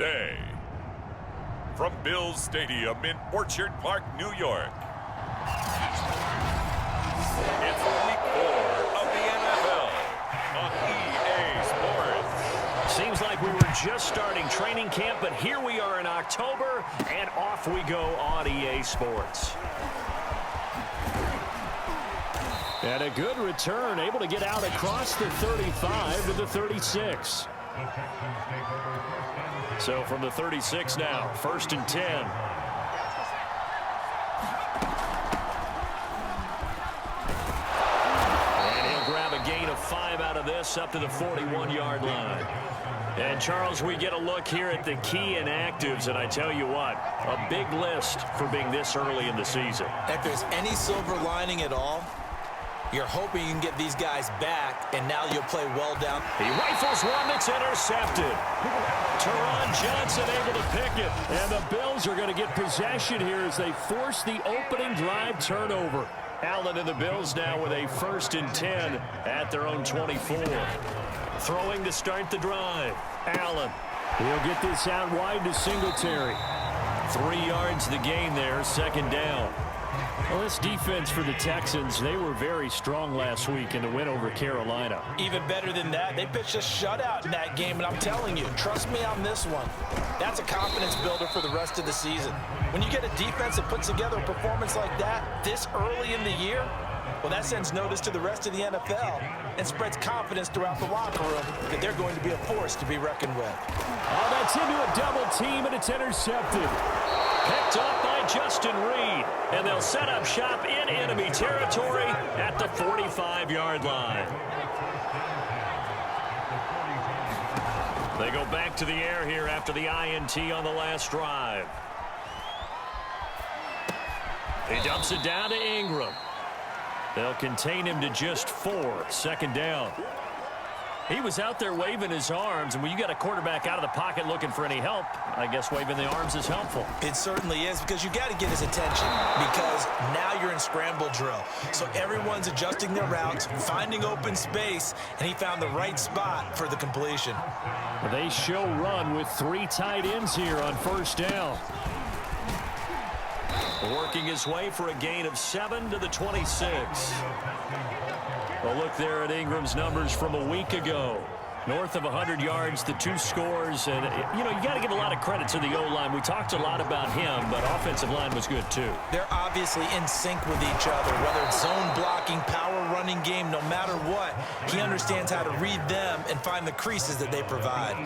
day. From Bills Stadium in Orchard Park, New York, it's Week 4 of the NFL on EA Sports. Seems like we were just starting training camp, but here we are in October, and off we go on EA Sports. And a good return, able to get out across the 35 to the 36. So from the 36 now, 1st and 10. And he'll grab a gain of 5 out of this up to the 41-yard line. And, Charles, we get a look here at the key inactives, and I tell you what, a big list for being this early in the season. If there's any silver lining at all, you're hoping you can get these guys back, and now you'll play well down. He rifles one that's intercepted. Teron Johnson able to pick it. And the Bills are going to get possession here as they force the opening drive turnover. Allen and the Bills now with a 1st and 10 at their own 24. Throwing to start the drive. Allen. He'll get this out wide to Singletary. 3 yards the gain there, 2nd down. Well, this defense for the Texans, they were very strong last week in the win over Carolina. Even better than that, they pitched a shutout in that game, and I'm telling you, trust me on this one. That's a confidence builder for the rest of the season. When you get a defense that puts together a performance like that this early in the year, well, that sends notice to the rest of the NFL and spreads confidence throughout the locker room that they're going to be a force to be reckoned with. Oh, that's into a double team, and it's intercepted. Picked up by Justin Reed, and they'll set up shop in enemy territory at the 45-yard line. They go back to the air here after the INT on the last drive. He dumps it down to Ingram. They'll contain him to just 4, 2nd down. He was out there waving his arms, and when you got a quarterback out of the pocket looking for any help, I guess waving the arms is helpful. It certainly is, because you got to get his attention, because now you're in scramble drill. So everyone's adjusting their routes, finding open space, and he found the right spot for the completion. They show run with 3 tight ends here on 1st down. Working his way for a gain of 7 to the 26. A look there at Ingram's numbers from a week ago. North of 100 yards, the 2 scores. And, you got to give a lot of credit to the O-line. We talked a lot about him, but offensive line was good, too. They're obviously in sync with each other, whether it's zone blocking, power running game, no matter what. He understands how to read them and find the creases that they provide.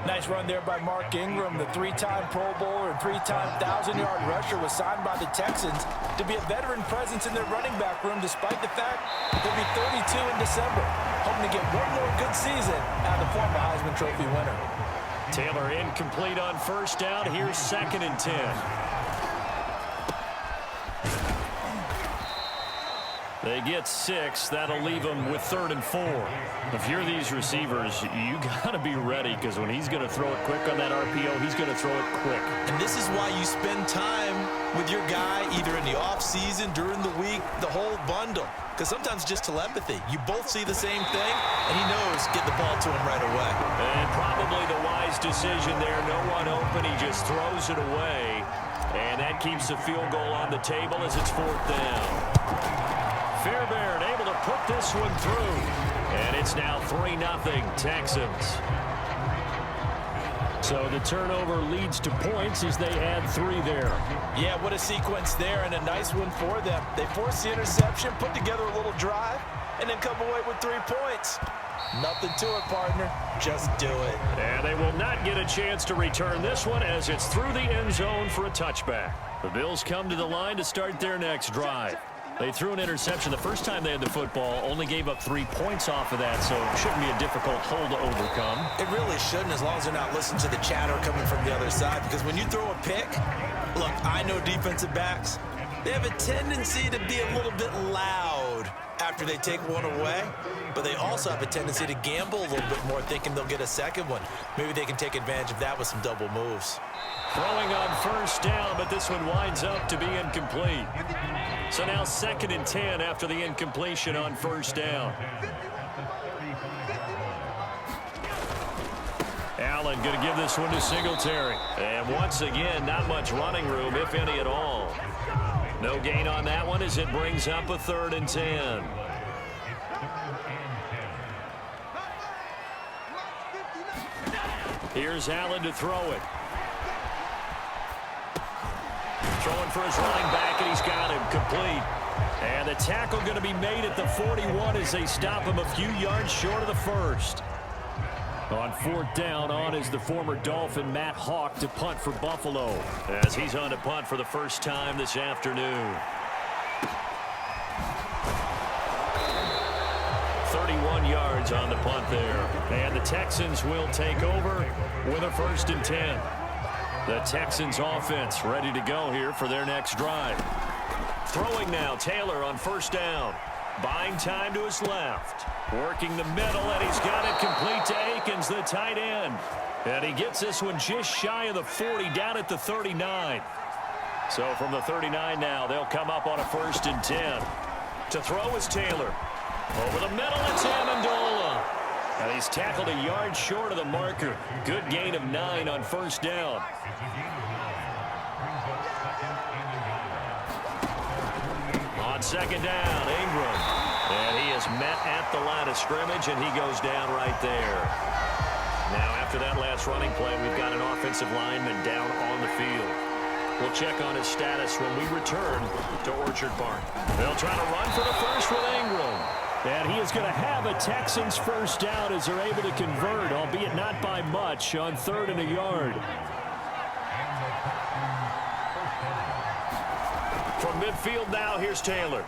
Nice run there by Mark Ingram. The 3-time Pro Bowler and 3-time 1,000-yard rusher was signed by the Texans to be a veteran presence in their running back room, despite the fact he'll be 32 in December. Hoping to get one more good season out of the former Heisman Trophy winner. Taylor incomplete on 1st down. Here's 2nd and 10. They get 6. That'll leave them with 3rd and 4. If you're these receivers, you got to be ready, because when he's going to throw it quick on that RPO, he's going to throw it quick. And this is why you spend time with your guy either in the offseason, during the week, the whole bundle. Because sometimes just telepathy. You both see the same thing, and he knows get the ball to him right away. And probably the wise decision there. No one open. He just throws it away. And that keeps the field goal on the table as it's 4th down. Fairbairn able to put this one through. And it's now 3-0 Texans. So the turnover leads to points as they add 3 there. Yeah, what a sequence there, and a nice one for them. They forced the interception, put together a little drive, and then come away with 3 points. Nothing to it, partner. Just do it. And they will not get a chance to return this one as it's through the end zone for a touchback. The Bills come to the line to start their next drive. They threw an interception the first time they had the football, only gave up 3 points off of that, so it shouldn't be a difficult hole to overcome. It really shouldn't, as long as they're not listening to the chatter coming from the other side, because when you throw a pick, look, I know defensive backs, they have a tendency to be a little bit loud after they take one away, but they also have a tendency to gamble a little bit more, thinking they'll get a second one. Maybe they can take advantage of that with some double moves. Throwing on 1st down, but this one winds up to be incomplete. So now 2nd and 10 after the incompletion on 1st down. Allen going to give this one to Singletary. And once again, not much running room, if any at all. No gain on that one as it brings up a 3rd and 10. Here's Allen to throw it. Throwing for his running back, and he's got him complete. And the tackle going to be made at the 41 as they stop him a few yards short of the first. On 4th down, on is the former Dolphin Matt Hawk to punt for Buffalo, as he's on to punt for the first time this afternoon. 31 yards on the punt there. And the Texans will take over with a 1st and 10. The Texans offense ready to go here for their next drive. Throwing now, Taylor on 1st down. Buying time to his left. Working the middle, and he's got it complete to Akins, the tight end. And he gets this one just shy of the 40, down at the 39. So from the 39 now, they'll come up on a 1st and 10. To throw is Taylor. Over the middle, it's Amendola. And he's tackled a yard short of the marker. Good gain of 9 on 1st down. On 2nd down, Ingram. And he is met at the line of scrimmage, and he goes down right there. Now, after that last running play, we've got an offensive lineman down on the field. We'll check on his status when we return to Orchard Park. They'll try to run for the first with Ingram. And he is going to have a Texans 1st down as they're able to convert, albeit not by much, on 3rd and a yard. From midfield now, here's Taylor.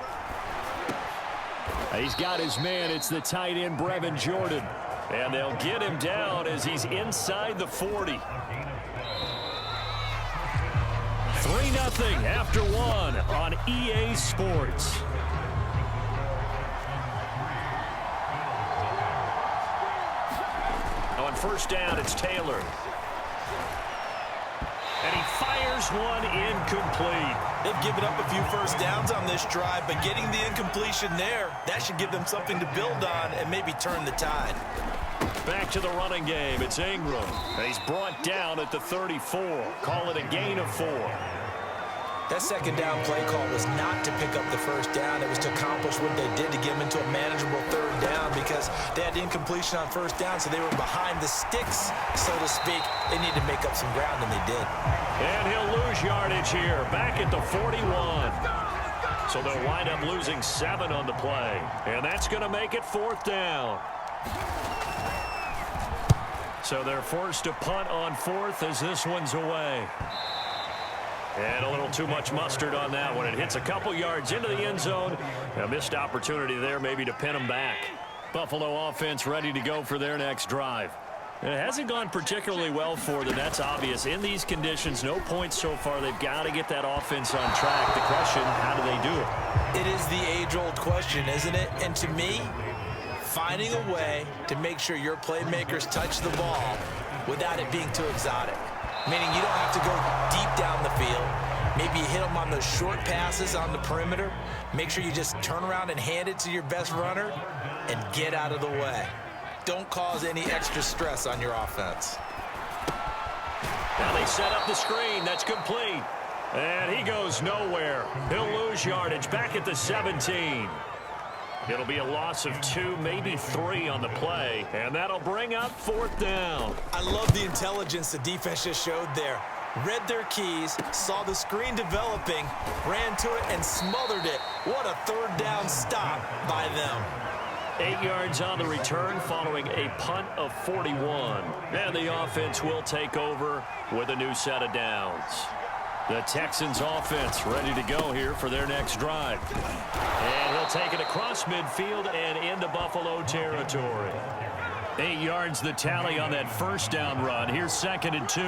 He's got his man. It's the tight end, Brevin Jordan. And they'll get him down as he's inside the 40. 3-0 after 1 on EA Sports. On 1st down, it's Taylor. And he fires one incomplete. They've given up a few 1st downs on this drive, but getting the incompletion there, that should give them something to build on and maybe turn the tide. Back to the running game. It's Ingram. And he's brought down at the 34. Call it a gain of 4. That 2nd down play call was not to pick up the 1st down. It was to accomplish what they did to get them into a manageable 3rd down because they had incompletion on 1st down, so they were behind the sticks, so to speak. They needed to make up some ground, and they did. And he'll lose yardage here, back at the 41. So they'll wind up losing 7 on the play. And that's going to make it 4th down. So they're forced to punt on 4th as this one's away. And a little too much mustard on that one. It hits a couple yards into the end zone. A missed opportunity there maybe to pin them back. Buffalo offense ready to go for their next drive. It hasn't gone particularly well for them. That's obvious. In these conditions, no points so far. They've got to get that offense on track. The question, how do they do it? It is the age-old question, isn't it? And to me, finding a way to make sure your playmakers touch the ball without it being too exotic. Meaning you don't have to go deep down the field. Maybe you hit them on those short passes on the perimeter. Make sure you just turn around and hand it to your best runner and get out of the way. Don't cause any extra stress on your offense. Now they set up the screen. That's complete. And he goes nowhere. He'll lose yardage back at the 17. It'll be a loss of 2, maybe 3 on the play, and that'll bring up 4th down. I love the intelligence the defense just showed there. Read their keys, saw the screen developing, ran to it, and smothered it. What a 3rd down stop by them. 8 yards on the return following a punt of 41. And the offense will take over with a new set of downs. The Texans offense ready to go here for their next drive. And he'll take it across midfield and into Buffalo territory. 8 yards the tally on that 1st down run. Here's 2nd and 2.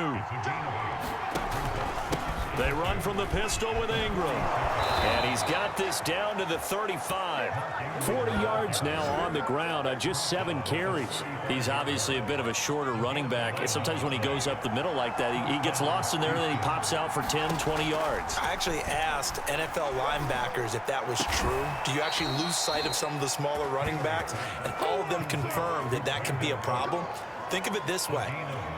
They run from the pistol with Ingram. And he's got this down to the 35. 40 yards now on the ground on just 7 carries. He's obviously a bit of a shorter running back. And sometimes when he goes up the middle like that, he gets lost in there and then he pops out for 10, 20 yards. I actually asked NFL linebackers if that was true. Do you actually lose sight of some of the smaller running backs? And all of them confirmed that that can be a problem. Think of it this way.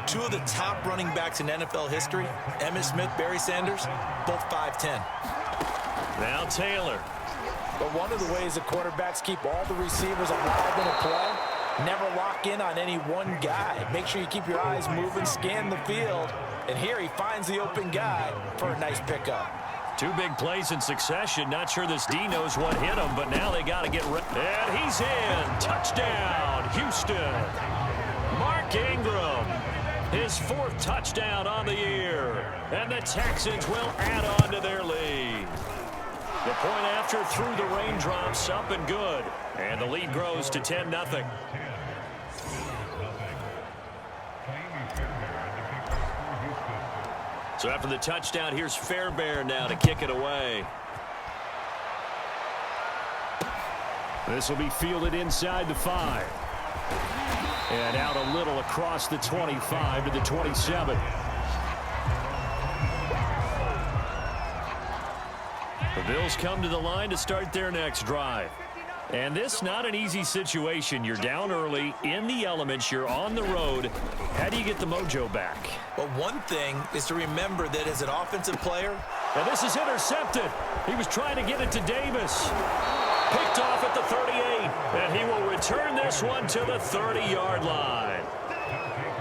Two of the top running backs in NFL history, Emmitt Smith, Barry Sanders, both 5'10". Now Taylor. But one of the ways the quarterbacks keep all the receivers alive in a play, never lock in on any one guy. Make sure you keep your eyes moving, scan the field. And here he finds the open guy for a nice pickup. Two big plays in succession. Not sure this D knows what hit him, but now they got to get ready. And he's in. Touchdown, Houston. Mark Ingram, his 4th touchdown on the year. And the Texans will add on to their lead. The point after through the raindrops, up and good. And the lead grows to 10-0. So after the touchdown, here's Fairbairn now to kick it away. This will be fielded inside the 5. And out a little across the 25 to the 27. The Bills come to the line to start their next drive. And this not an easy situation. You're down early, in the elements, you're on the road. How do you get the mojo back? Well, one thing is to remember that as an offensive player. And this is intercepted. He was trying to get it to Davis. Picked off at the 38. And he will return this one to the 30-yard line.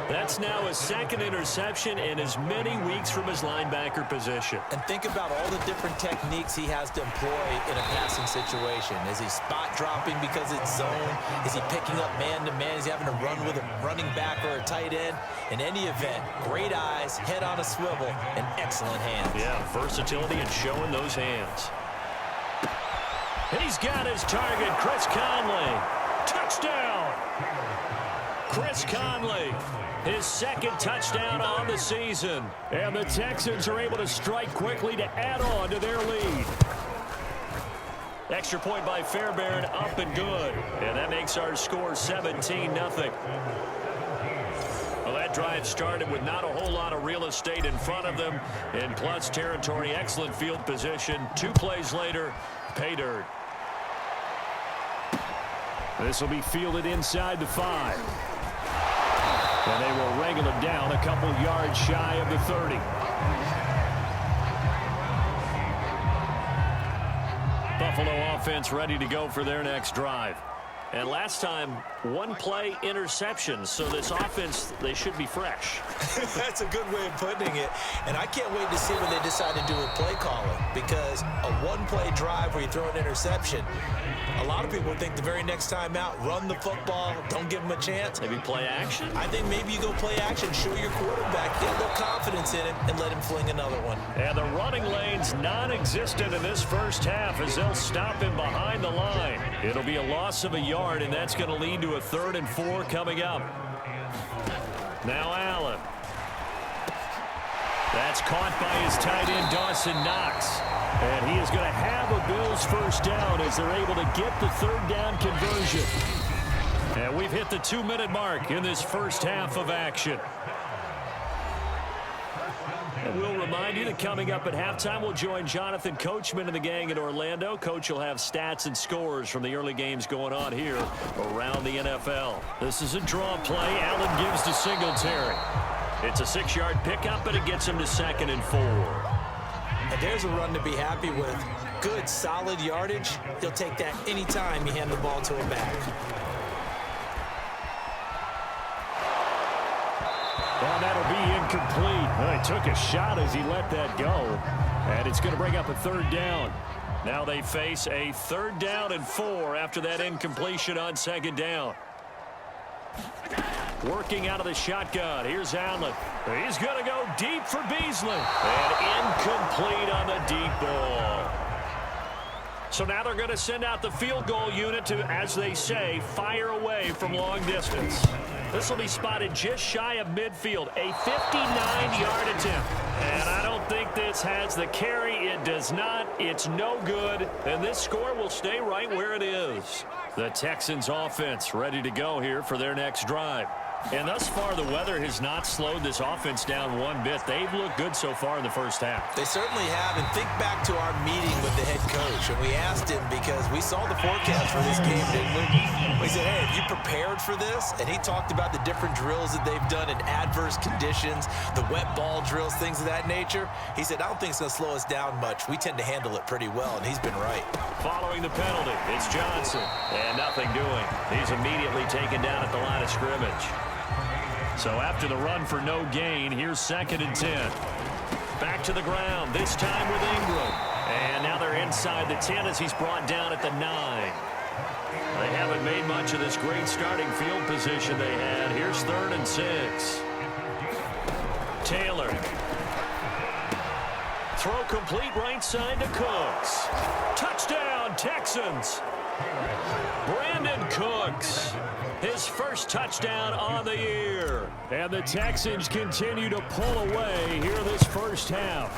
That's now his 2nd interception in as many weeks from his linebacker position. And think about all the different techniques he has to employ in a passing situation. Is he spot dropping because it's zone? Is he picking up man-to-man? Is he having to run with a running back or a tight end? In any event, great eyes, head on a swivel, and excellent hands. Yeah, versatility and showing those hands. He's got his target, Chris Conley. Touchdown! Chris Conley. His 2nd touchdown on the season. And the Texans are able to strike quickly to add on to their lead. Extra point by Fairbairn, up and good. And that makes our score 17-0. Well, that drive started with not a whole lot of real estate in front of them. In plus territory, excellent field position. 2 plays later, pay dirt. This will be fielded inside the 5. And they will wrangle him down a couple yards shy of the 30. Buffalo offense ready to go for their next drive. And last time, 1 play interception. So this offense, they should be fresh. That's a good way of putting it. And I can't wait to see when they decide to do with play calling. Because a 1-play drive where you throw an interception, a lot of people think the very next time out, run the football, don't give them a chance. Maybe play action? I think maybe you go play action, show your quarterback, get a little confidence in it, and let him fling another one. And the running lane's non-existent in this first half as they'll stop him behind the line. It'll be a loss of a yard, and that's going to lead to a 3rd and 4 coming up. Now Allen. That's caught by his tight end, Dawson Knox. And he is going to have a Bills first down as they're able to get the 3rd down conversion. And we've hit the 2-minute mark in this first half of action. And we'll remind you that coming up at halftime, we'll join Jonathan Coachman and the gang in Orlando. Coach will have stats and scores from the early games going on here around the NFL. This is a draw play. Allen gives to Singletary. It's a 6-yard pickup, and it gets him to 2nd and 4. And there's a run to be happy with. Good, solid yardage. He'll take that anytime you hand the ball to him back. Well, that'll be incomplete. Well, he took a shot as he let that go. And it's going to bring up a 3rd down. Now they face a 3rd down and 4 after that incompletion on 2nd down. Working out of the shotgun. Here's Allen. He's going to go deep for Beasley. And incomplete on the deep ball. So now they're going to send out the field goal unit to, as they say, fire away from long distance. This will be spotted just shy of midfield. A 59-yard attempt. And I don't think this has the carry. It does not. It's no good. And this score will stay right where it is. The Texans offense ready to go here for their next drive. And thus far, the weather has not slowed this offense down one bit. They've looked good so far in the first half. They certainly have. And think back to our meeting with the head coach. And we asked him because we saw the forecast for this game, didn't we? We said, hey, have you prepared for this? And he talked about the different drills that they've done in adverse conditions, the wet ball drills, things of that nature. He said, I don't think it's going to slow us down much. We tend to handle it pretty well, and he's been right. Following the penalty, it's Johnson. And nothing doing. He's immediately taken down at the line of scrimmage. So after the run for no gain, here's 2nd and 10. Back to the ground, this time with Ingram. And now they're inside the 10 as he's brought down at the 9. They haven't made much of this great starting field position they had. Here's 3rd and 6. Taylor. Throw complete right side to Cooks. Touchdown, Texans. Brandon Cooks. His first touchdown on the year. And the Texans continue to pull away here this first half.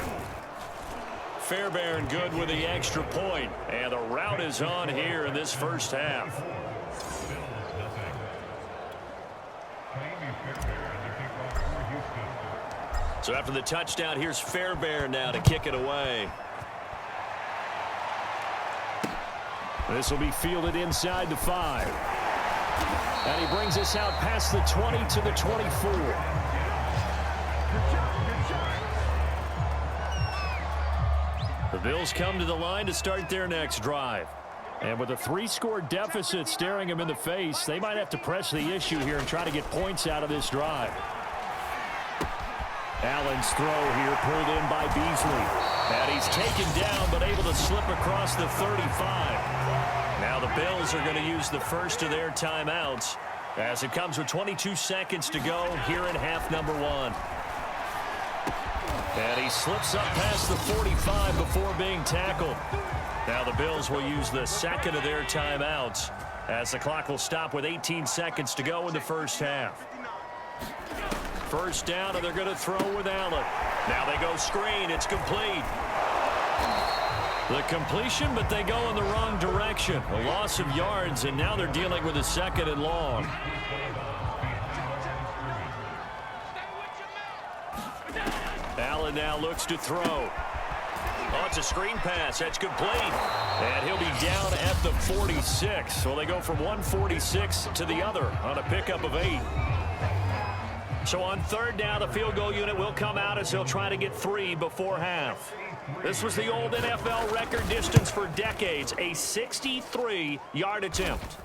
Fairbairn good with the extra point. And the route is on here in this first half. So after the touchdown, here's Fairbairn now to kick it away. This will be fielded inside the 5. And he brings us out past the 20 to the 24. The Bills come to the line to start their next drive. And with a 3-score deficit staring them in the face, they might have to press the issue here and try to get points out of this drive. Allen's throw here pulled in by Beasley. And he's taken down but able to slip across the 35. Now the Bills are going to use the first of their timeouts as it comes with 22 seconds to go here in half number 1. And he slips up past the 45 before being tackled. Now the Bills will use the second of their timeouts as the clock will stop with 18 seconds to go in the first half. First down, and they're going to throw with Allen. Now they go screen. It's complete. The completion, but they go in the wrong direction. A loss of yards, and now they're dealing with a 2nd and long. Allen now looks to throw. Oh, it's a screen pass. That's complete. And he'll be down at the 46. So they go from 146 to the other on a pickup of 8. So on 3rd down, the field goal unit will come out as they'll try to get 3 before half. This was the old NFL record distance for decades, a 63-yard attempt.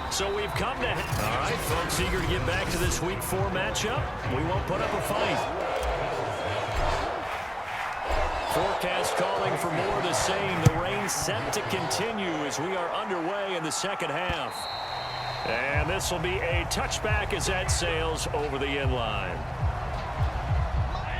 So we've come to... All right, folks, eager to get back to this Week 4 matchup. We won't put up a fight. Forecast calling for more of the same. The rain set to continue as we are underway in the second half. And this will be a touchback as that sails over the end line.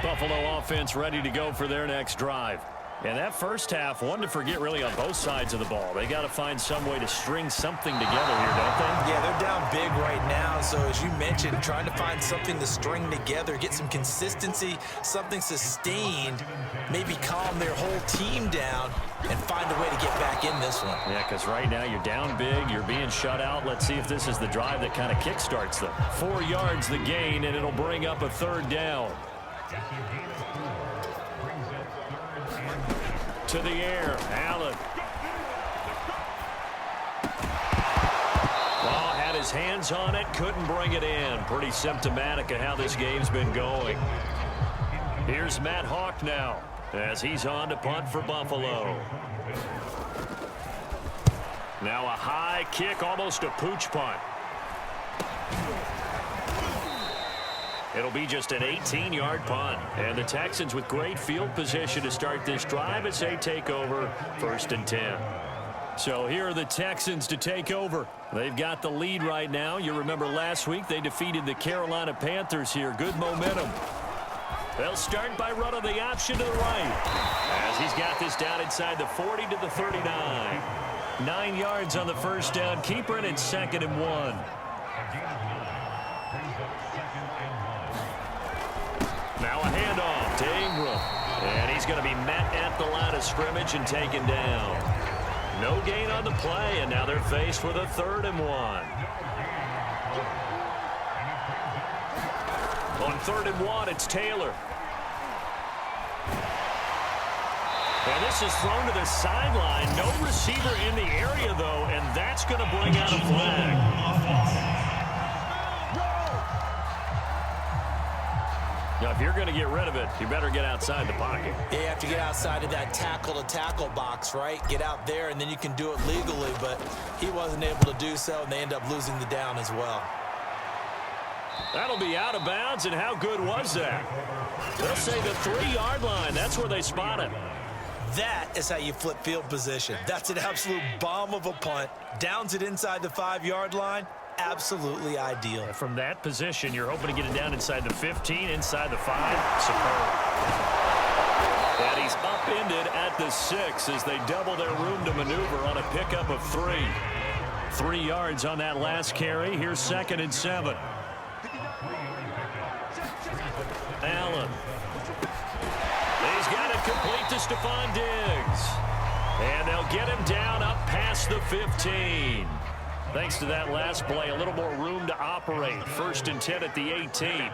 Buffalo offense ready to go for their next drive. And that first half, one to forget really on both sides of the ball. They got to find some way to string something together here, don't they? Yeah, they're down big right now. So as you mentioned, trying to find something to string together, get some consistency, something sustained, maybe calm their whole team down and find a way to get back in this one. Yeah, because right now you're down big, you're being shut out. Let's see if this is the drive that kind of kickstarts them. 4 yards the gain, and it'll bring up a 3rd down. To the air, Allen. Ball had his hands on it, couldn't bring it in. Pretty symptomatic of how this game's been going. Here's Matt Hawk now as he's on to punt for Buffalo. Now a high kick, almost a pooch punt. It'll be just an 18-yard punt. And the Texans with great field position to start this drive as they take over 1st and 10. So here are the Texans to take over. They've got the lead right now. You remember last week they defeated the Carolina Panthers here. Good momentum. They'll start by running the option to the right as he's got this down inside the 40 to the 39. 9 yards on the first down. Keeper, and it's 2nd and 1. Now a handoff to Ingram. And he's going to be met at the line of scrimmage and taken down. No gain on the play, and now they're faced with a 3rd and 1. On 3rd and 1, it's Taylor. And this is thrown to the sideline. No receiver in the area, though, and that's going to bring out a flag. Now, if you're going to get rid of it, you better get outside the pocket. Yeah, you have to get outside of that tackle-to-tackle box, right? Get out there, and then you can do it legally, but he wasn't able to do so, and they end up losing the down as well. That'll be out of bounds, and how good was that? They'll say the 3-yard line. That's where they spot him. That is how you flip field position. That's an absolute bomb of a punt. Downs it inside the 5-yard line. Absolutely ideal. From that position, you're hoping to get it down inside the 15, inside the 5. Superb. And he's upended at the 6 as they double their room to maneuver on a pickup of 3. 3 yards on that last carry. Here's 2nd and 7. Allen. He's got it complete to Stephon Diggs. And they'll get him down up past the 15. Thanks to that last play, a little more room to operate. 1st and 10 at the 18.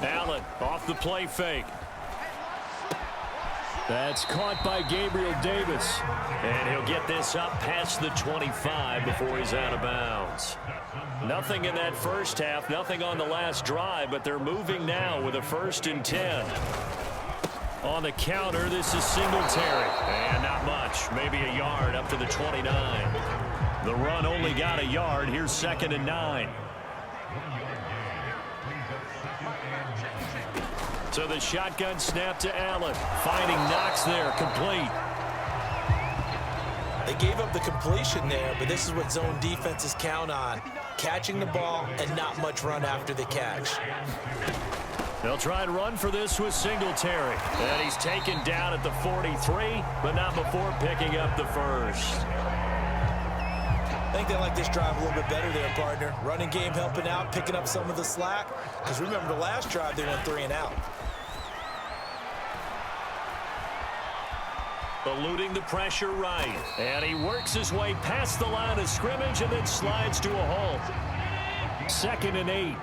Allen off the play fake. That's caught by Gabriel Davis. And he'll get this up past the 25 before he's out of bounds. Nothing in that first half, nothing on the last drive, but they're moving now with a 1st and 10. On the counter, this is Singletary. And not much, maybe a yard up to the 29. The run only got a yard. Here's 2nd and 9. So the shotgun snap to Allen. Finding Knox there, complete. They gave up the completion there, but this is what zone defenses count on. Catching the ball and not much run after the catch. They'll try and run for this with Singletary. And he's taken down at the 43, but not before picking up the 1st. I think they like this drive a little bit better there, partner. Running game helping out, picking up some of the slack. Because remember, the last drive, they went 3 and out. Eluding the pressure right. And he works his way past the line of scrimmage and then slides to a halt. 2nd and 8.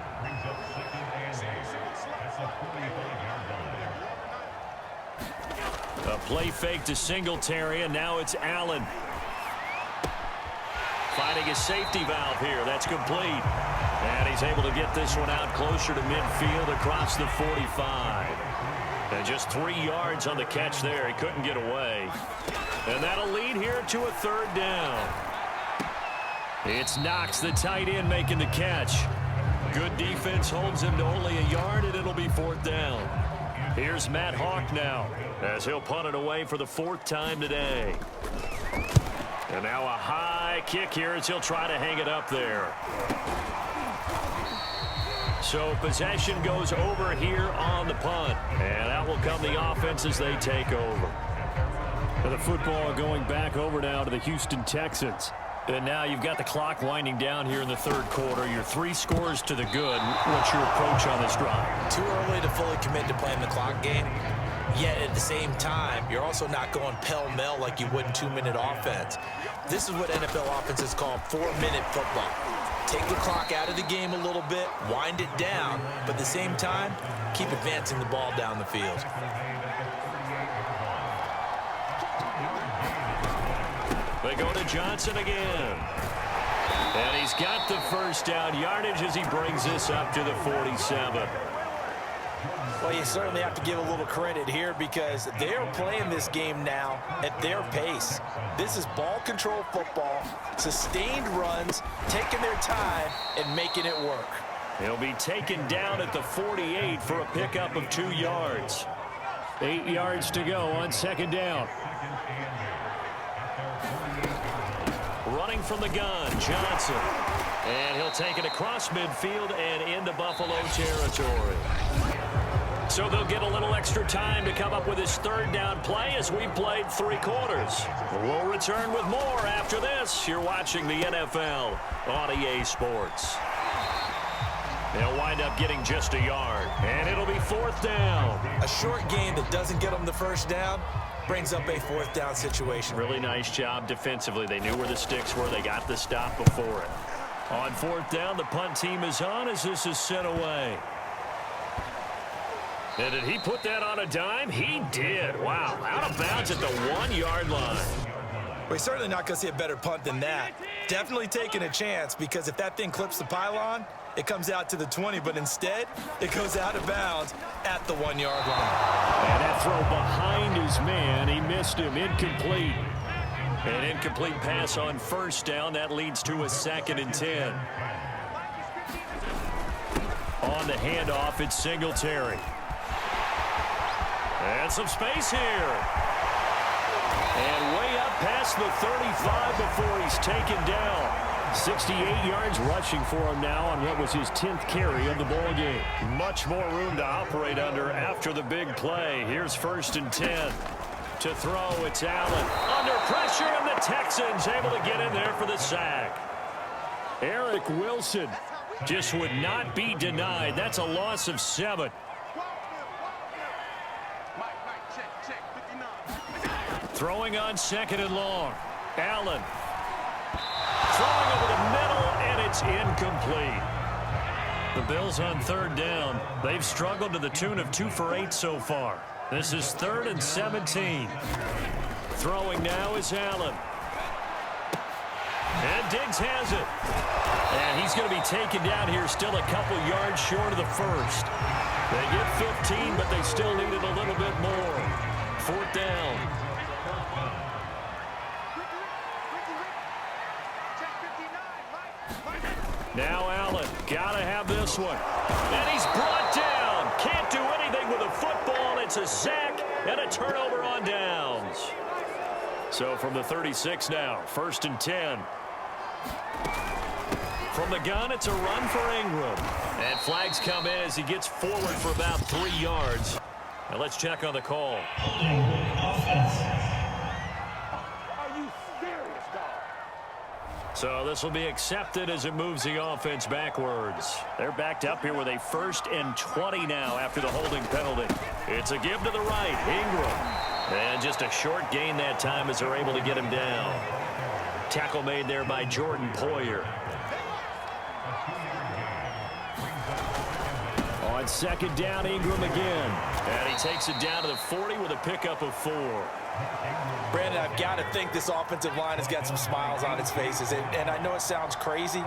A play fake to Singletary, and now it's Allen. Finding a safety valve here. That's complete. And he's able to get this one out closer to midfield across the 45. And just 3 yards on the catch there. He couldn't get away. And that'll lead here to a 3rd down. It's Knox, the tight end, making the catch. Good defense holds him to only a yard, and it'll be 4th down. Here's Matt Hawk now, as he'll punt it away for the 4th time today. And now a high kick here as he'll try to hang it up there. So possession goes over here on the punt. And out will come the offense as they take over. And the football going back over now to the Houston Texans. And now you've got the clock winding down here in the 3rd quarter. You're 3 scores to the good. What's your approach on this drive? Too early to fully commit to playing the clock game. Yet at the same time, you're also not going pell-mell like you would in 2-minute offense. This is what NFL offenses call 4-minute football. Take the clock out of the game a little bit, wind it down, but at the same time, keep advancing the ball down the field. They go to Johnson again. And he's got the 1st down yardage as he brings this up to the 47. Well, you certainly have to give a little credit here because they're playing this game now at their pace. This is ball control football, sustained runs, taking their time and making it work. He'll be taken down at the 48 for a pickup of 2 yards. 8 yards to go on 2nd down. Running from the gun, Johnson. And he'll take it across midfield and into Buffalo territory. So they'll get a little extra time to come up with his 3rd down play as we've played 3 quarters. We'll return with more after this. You're watching the NFL on EA Sports. They'll wind up getting just a yard, and it'll be fourth down. A short gain that doesn't get them the first down brings up a fourth down situation. Really nice job defensively. They knew where the sticks were. They got the stop before it. On fourth down, the punt team is on as this is sent away. And did he put that on a dime? He did. Wow, out of bounds at the 1-yard line. We're certainly not going to see a better punt than that. Definitely taking a chance, because if that thing clips the pylon, it comes out to the 20, but instead, it goes out of bounds at the 1-yard line. And that throw behind his man, he missed him, incomplete. An incomplete pass on first down, that leads to a 2nd and 10. On the handoff, it's Singletary. And some space here. And way up past the 35 before he's taken down. 68 yards rushing for him now on what was his 10th carry of the ball game. Much more room to operate under after the big play. Here's 1st and 10. To throw, it's Allen. Under pressure, and the Texans able to get in there for the sack. Eric Wilson just would not be denied. That's a loss of 7. Throwing on 2nd and long. Allen. Throwing over the middle, and it's incomplete. The Bills on 3rd down. They've struggled to the tune of 2 for 8 so far. This is 3rd and 17. Throwing now is Allen. And Diggs has it. And he's going to be taken down here, still a couple yards short of the first. They get 15, but they still needed a little bit more. 4th down. Now Allen, gotta have this one. And he's brought down. Can't do anything with a football. It's a sack and a turnover on downs. So from the 36 now, 1st and 10. From the gun, it's a run for Ingram. And flags come in as he gets forward for about 3 yards. Now let's check on the call. So this will be accepted as it moves the offense backwards. They're backed up here with a 1st and 20 now after the holding penalty. It's a give to the right, Ingram. And just a short gain that time as they're able to get him down. Tackle made there by Jordan Poyer. On 2nd down, Ingram again. And he takes it down to the 40 with a pickup of 4. Brandon, I've got to think this offensive line has got some smiles on its faces. And I know it sounds crazy,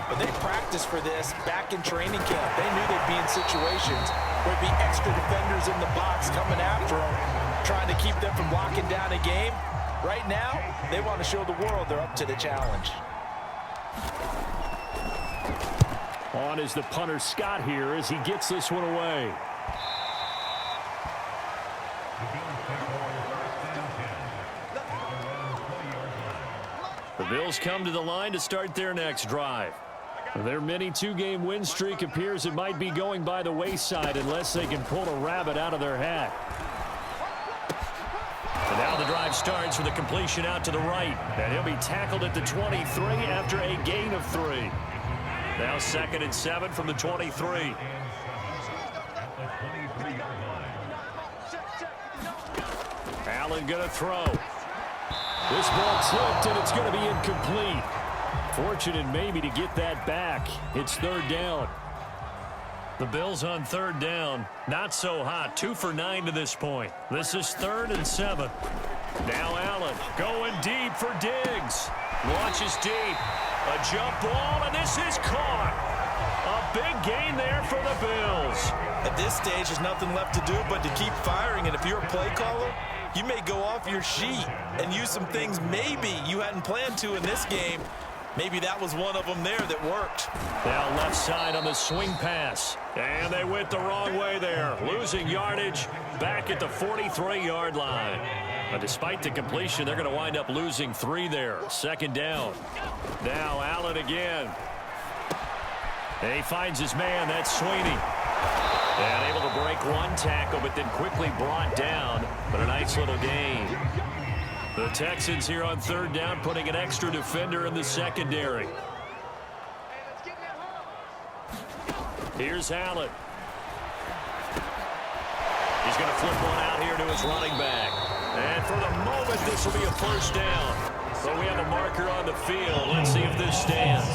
but they practiced for this back in training camp. They knew they'd be in situations where there'd be extra defenders in the box coming after them, trying to keep them from locking down a game. Right now, they want to show the world they're up to the challenge. On is the punter Scott here as he gets this one away. The Bills come to the line to start their next drive. Their mini 2-game win streak appears it might be going by the wayside unless they can pull a rabbit out of their hat. And now the drive starts with a completion out to the right. And he'll be tackled at the 23 after a gain of 3. Now 2nd and 7 from the 23. Allen going to throw. This ball tipped, and it's going to be incomplete. Fortunate maybe to get that back. It's 3rd down. The Bills on 3rd down. Not so hot. 2 for 9 to this point. This is 3rd and 7. Now Allen going deep for Diggs. Launches deep. A jump ball, and this is caught. A big gain there for the Bills. At this stage, there's nothing left to do but to keep firing. And if you're a play caller, you may go off your sheet and use some things maybe you hadn't planned to in this game. Maybe that was one of them there that worked. Now left side on the swing pass. And they went the wrong way there. Losing yardage back at the 43-yard line. But despite the completion, they're going to wind up losing 3 there. 2nd down. Now Allen again. And he finds his man. That's Sweeney. And able to break one tackle, but then quickly brought down. But a nice little gain. The Texans here on 3rd down, putting an extra defender in the secondary. Here's Allen. He's going to flip one out here to his running back. And for the moment, this will be a first down. But we have a marker on the field. Let's see if this stands.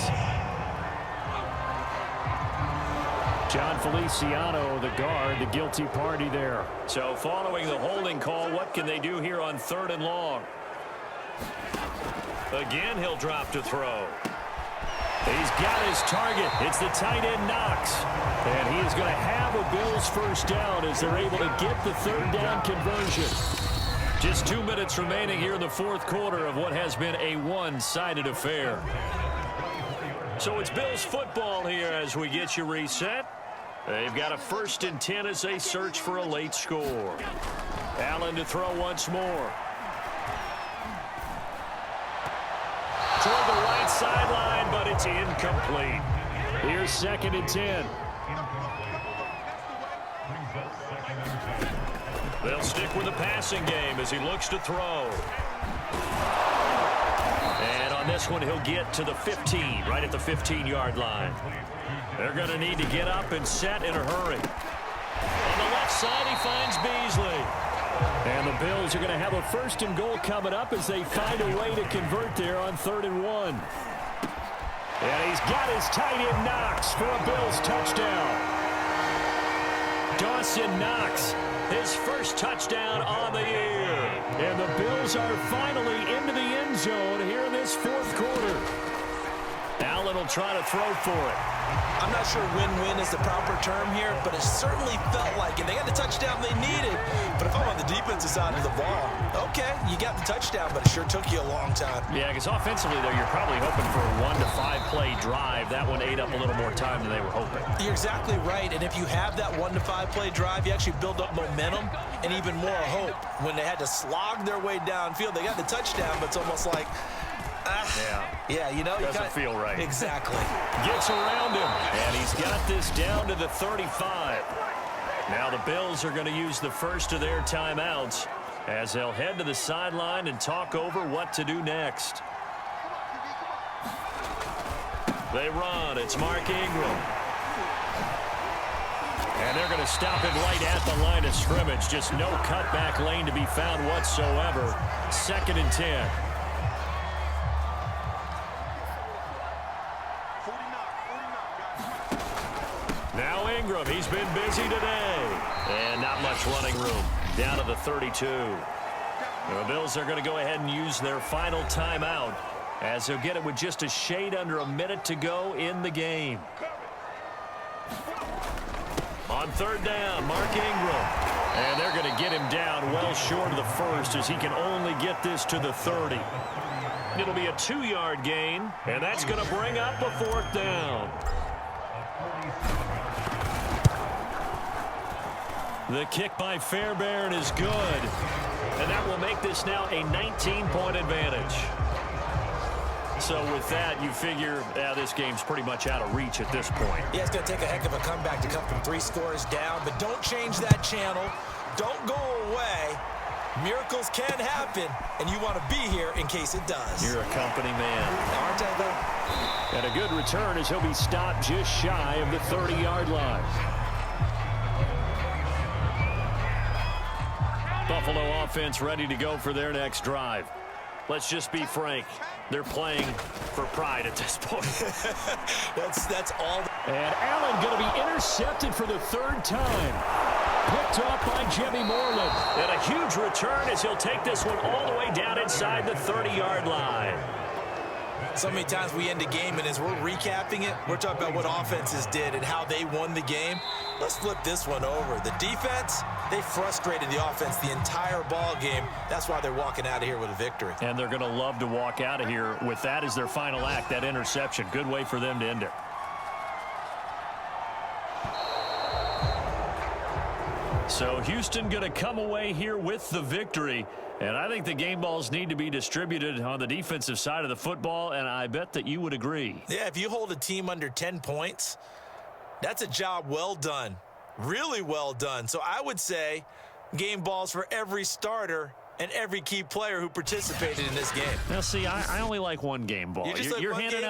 John Feliciano, the guard, the guilty party there. So following the holding call, what can they do here on 3rd and long? Again, he'll drop to throw. He's got his target. It's the tight end, Knox. And he is going to have a Bills first down as they're able to get the 3rd down conversion. Just 2 minutes remaining here in the 4th quarter of what has been a one-sided affair. So it's Bills football here as we get you reset. They've got a 1st and 10 as they search for a late score. Allen to throw once more. Toward the right sideline, but it's incomplete. Here's 2nd and 10. They'll stick with the passing game as he looks to throw. And on this one, he'll get to the 15, right at the 15-yard line. They're going to need to get up and set in a hurry. On the left side, he finds Beasley. And the Bills are going to have a 1st and goal coming up as they find a way to convert there on 3rd and 1. And he's got his tight end Knox for a Bills touchdown. Dawson Knox, his first touchdown on the year. And the Bills are finally into the end zone here in this 4th quarter. Allen will try to throw for it. I'm not sure win-win is the proper term here, but it certainly felt like it. They got the touchdown they needed. But if I'm on the defensive side of the ball, okay, you got the touchdown, but it sure took you a long time. Yeah, because offensively, though, you're probably hoping for a 1 to 5 play drive. That one ate up a little more time than they were hoping. You're exactly right, and if you have that 1 to 5 play drive, you actually build up momentum and even more hope. When they had to slog their way downfield, they got the touchdown, but it's almost like, yeah, you know, doesn't feel right. Exactly. Gets around him, and he's got this down to the 35. Now the Bills are going to use the first of their timeouts as they'll head to the sideline and talk over what to do next. They run. It's Mark Ingram. And they're going to stop it right at the line of scrimmage. Just no cutback lane to be found whatsoever. 2nd and 10. Now Ingram, he's been busy today. And not much running room. Down to the 32. The Bills are going to go ahead and use their final timeout as they'll get it with just a shade under a minute to go in the game. On 3rd down, Mark Ingram. And they're going to get him down well short of the 1st as he can only get this to the 30. It'll be a 2-yard gain, and that's going to bring up a 4th down. The kick by Fairbairn is good. And that will make this now a 19-point advantage. So with that, you figure this game's pretty much out of reach at this point. Yeah, it's going to take a heck of a comeback to come from 3 scores down. But don't change that channel. Don't go away. Miracles can happen, and you want to be here in case it does. You're a company man. Aren't I, though? And a good return as he'll be stopped just shy of the 30-yard line. Buffalo offense ready to go for their next drive. Let's just be frank. They're playing for pride at this point. that's all. And Allen going to be intercepted for the 3rd time. Picked off by Jimmy Moreland. And a huge return as he'll take this one all the way down inside the 30-yard line. So many times we end a game, and as we're recapping it, we're talking about what offenses did and how they won the game. Let's flip this one over. The defense, they frustrated the offense the entire ball game. That's why they're walking out of here with a victory. And they're going to love to walk out of here with that as their final act, that interception. Good way for them to end it. So Houston going to come away here with the victory. And I think the game balls need to be distributed on the defensive side of the football, and I bet that you would agree. Yeah, if you hold a team under 10 points, that's a job well done. Really well done. So I would say game balls for every starter and every key player who participated in this game. Now, see, I only like one game ball. You're handing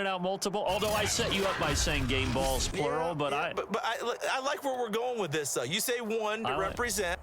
out multiple. Although I set you up by saying game balls plural, but I like where we're going with this. You say one to represent.